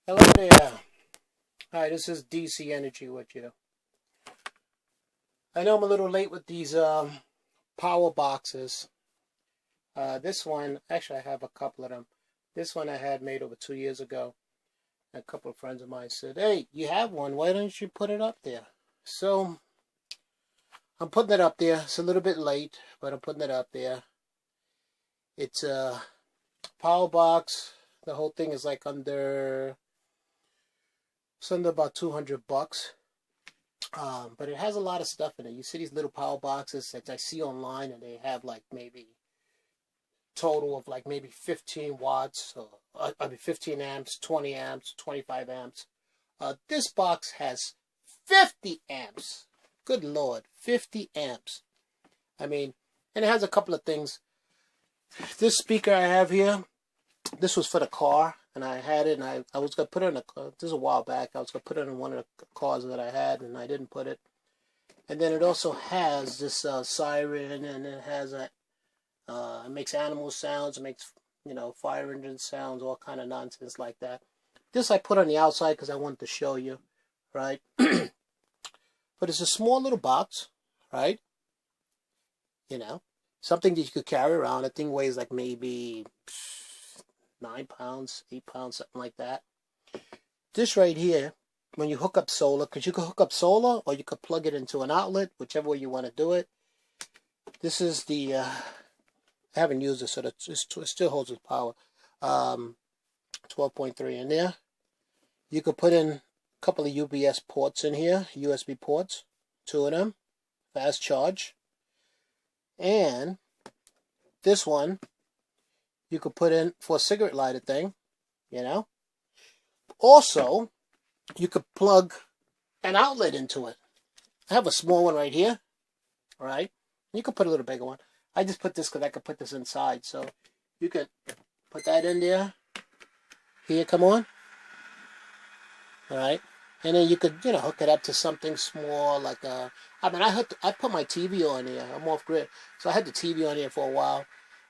Hello there. Hi, this is DC Energy with you. I know I'm a little late with these power boxes. This one, actually I have a couple of them. This one I had made over 2 years ago. A couple of friends of mine said, "Hey, you have one, why don't you put it up there?" So, I'm putting it up there. It's a little bit late, but I'm putting it up there. It's a power box. The whole thing is like it's under about $200. But it has a lot of stuff in it. You see these little power boxes that I see online, and they have like maybe total of like maybe 15 watts, or, 15 amps, 20 amps, 25 amps. This box has 50 amps. Good Lord, 50 amps. I mean, and it has a couple of things. This speaker I have here, this was for the car, and I had it, and I was going to put it in this is a while back. I was going to put it in one of the cars that I had, and I didn't put it. And then it also has this siren, and it has it makes animal sounds, it makes, fire engine sounds, all kind of nonsense like that. This I put on the outside because I wanted to show you, right? But it's a small little box, right? Something that you could carry around. The thing weighs like maybe 9 pounds, 8 pounds, something like that. This right here, when you hook up solar, because you can hook up solar or you could plug it into an outlet, whichever way you want to do it. This is the, I haven't used it, so it still holds its power. 12.3 in there. You could put in a couple of UPS ports in here, USB ports, 2 of them, fast charge. And this one, you could put in for a cigarette lighter thing, Also, you could plug an outlet into it. I have a small one right here, right? You could put a little bigger one. I just put this because I could put this inside. So you could put that in there. Here, come on. All right. And then you could, hook it up to something small like I put my TV on here. I'm off grid. So I had the TV on here for a while.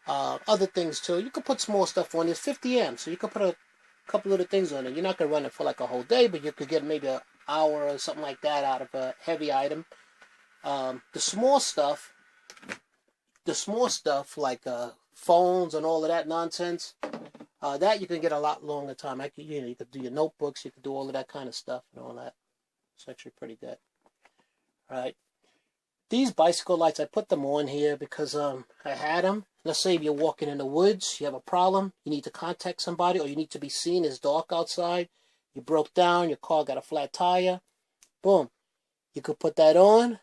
Other things too. You could put small stuff on. It's 50 amps. So you could put a couple little things on it. You're not going to run it for like a whole day, but you could get maybe an hour or something like that out of a heavy item. The small stuff like phones and all of that nonsense, that you can get a lot longer time. You could do your notebooks, you could do all of that kind of stuff and all that. It's actually pretty good. All right. These bicycle lights, I put them on here because I had them. Let's say if you're walking in the woods, you have a problem, you need to contact somebody, or you need to be seen, it's dark outside, you broke down, your car got a flat tire, boom. You could put that on,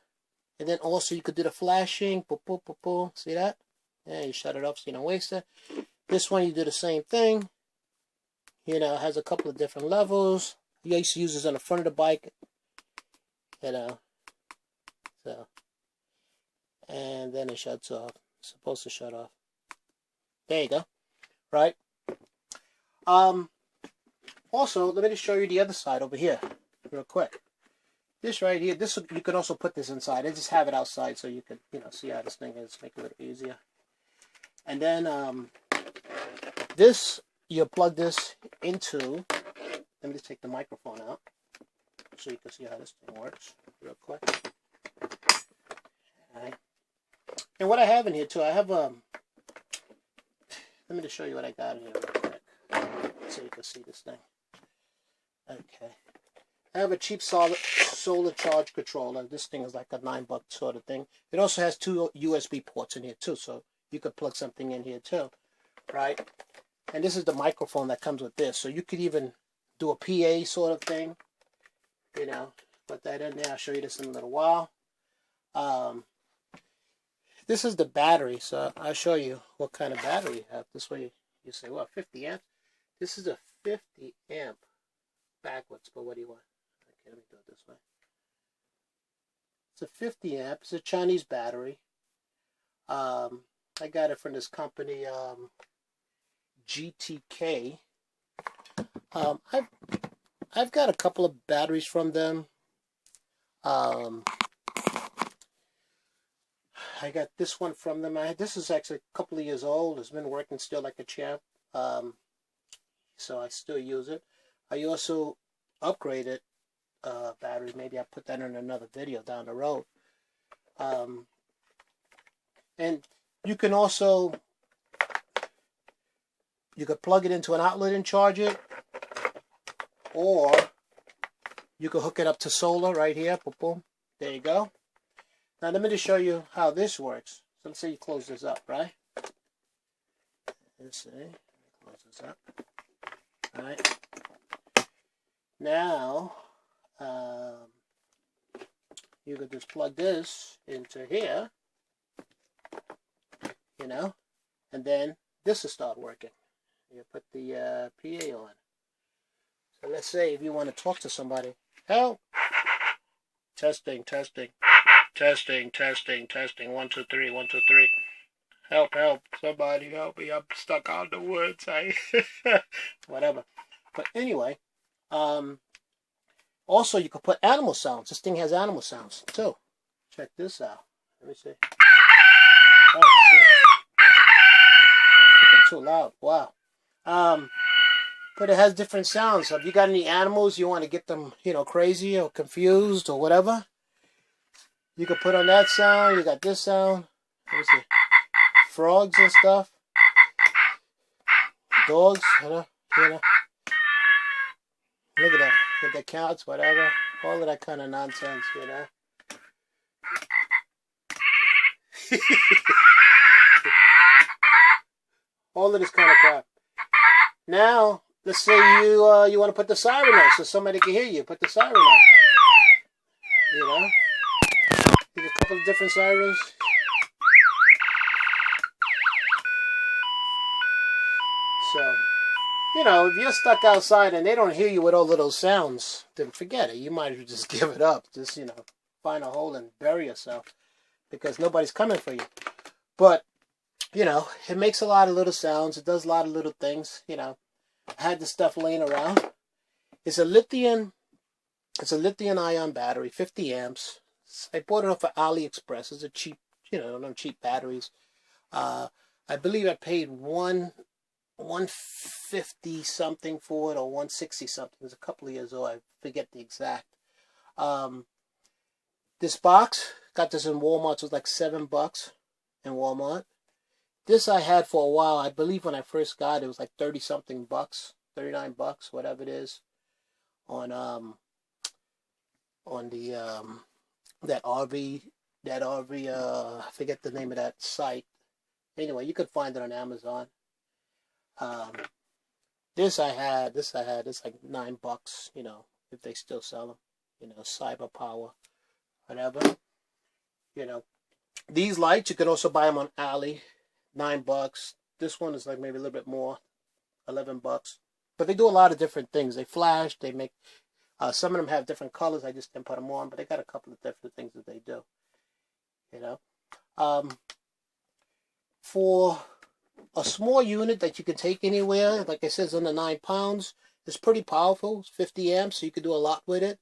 and then also you could do the flashing, boom, boom, boom, boom. See that? Yeah, you shut it off so you don't waste it. This one, you do the same thing. It has a couple of different levels. You used to use this on the front of the bike. So. And then it shuts off. It's supposed to shut off. There you go. Right? Also, let me just show you the other side over here, real quick. This right here, you could also put this inside. I just have it outside so you could, see how this thing is, make it a little easier. And then this, you plug this into, let me just take the microphone out so you can see how this thing works real quick. Alright. And what I have in here too, I have let me just show you what I got in here real quick so you can see this thing. Okay. I have a cheap solar charge controller. This thing is like a $9 sort of thing. It also has 2 USB ports in here too, so you could plug something in here too, right? And this is the microphone that comes with this, so you could even do a PA sort of thing, put that in there. I'll show you this in a little while. This is the battery, so I'll show you what kind of battery you have. This way you say, well, 50 amps. This is a 50 amp backwards, but what do you want? Okay, let me do it this way. It's a 50 amp. It's a Chinese battery. I got it from this company, GTK. I've got a couple of batteries from them. I got this one from them. This is actually a couple of years old. It's been working still like a champ. So I still use it. I also upgraded battery. Maybe I'll put that in another video down the road. And you can also, you could plug it into an outlet and charge it, or you could hook it up to solar right here. Boom, boom. There you go. Now let me just show you how this works. So let's say you close this up, right? Let's see. Close this up. All right. Now, you could just plug this into here, you know, and then this will start working. You put the PA on. So let's say if you want to talk to somebody, help. Testing, testing, testing, testing, testing. 1, 2, 3, 1, 2, 3. Help, help, somebody help me. I'm stuck out in the woods. Whatever. But anyway, also you could put animal sounds. This thing has animal sounds too. Check this out. Let me see. Oh shit. That's freaking too loud. Wow. But it has different sounds. So if you got any animals, you want to get them, you know, crazy or confused or whatever, you could put on that sound. You got this sound. Let me see. Frogs and stuff. Dogs, you know. Look at that. Get the counts, whatever. All of that kind of nonsense, you know. All of this kind of crap. Now, let's say you want to put the siren on so somebody can hear you. Put the siren on. You know. There's a couple of different sirens. So, you know, if you're stuck outside and they don't hear you with all of those sounds, then forget it. You might as well just give it up. Just, you know, find a hole and bury yourself because nobody's coming for you. But, you know, it makes a lot of little sounds. It does a lot of little things, you know. I had this stuff laying around. It's a lithium ion battery, 50 amps. I bought it off of AliExpress. It's a cheap, you know, no cheap batteries. I believe I paid $150 something for it, or $160 something. It was a couple of years old. I forget the exact. This box, got this in Walmart. It was like $7 in Walmart. This I had for a while. I believe when I first got it, it was like 30 something bucks, $39, whatever it is, on the that RV, I forget the name of that site. Anyway, you could find it on Amazon. This I had, it's like $9, you know, if they still sell them, you know, Cyber Power, whatever. You know, these lights, you can also buy them on Ali, $9. This one is like maybe a little bit more, $11. But they do a lot of different things. They flash, they make, some of them have different colors. I just didn't put them on, but they got a couple of different things that they do, you know. For a small unit that you can take anywhere, like I said, it's under 9 pounds. It's pretty powerful. It's 50 amps, so you can do a lot with it.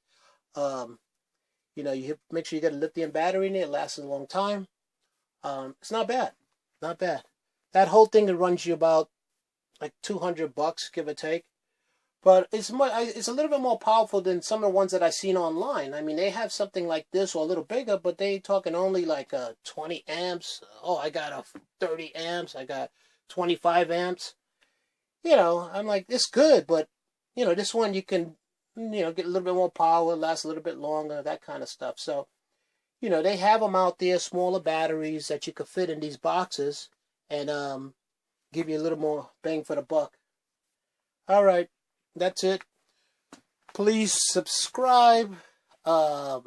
You know, you make sure you get a lithium battery in it. It lasts a long time. It's not bad. Not bad. That whole thing, it runs you about like $200, give or take. But it's a little bit more powerful than some of the ones that I've seen online. I mean, they have something like this or a little bigger, but they talking only like 20 amps. Oh, I got a 30 amps. I got 25 amps. You know, I'm like, it's good, but, you know, this one you can, you know, get a little bit more power, last a little bit longer, that kind of stuff. So, you know, they have them out there, smaller batteries that you could fit in these boxes and give you a little more bang for the buck. All right. That's it. Please subscribe. Hit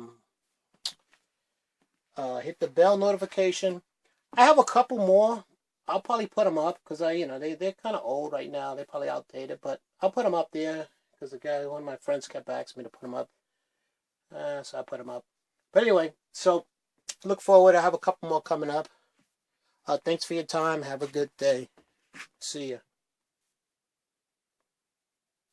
the bell notification. I have a couple more. I'll probably put them up because you know, they're kind of old right now. They're probably outdated, but I'll put them up there because one of my friends kept asking me to put them up. So I put them up. But anyway, so look forward. I have a couple more coming up. Thanks for your time. Have a good day. See ya.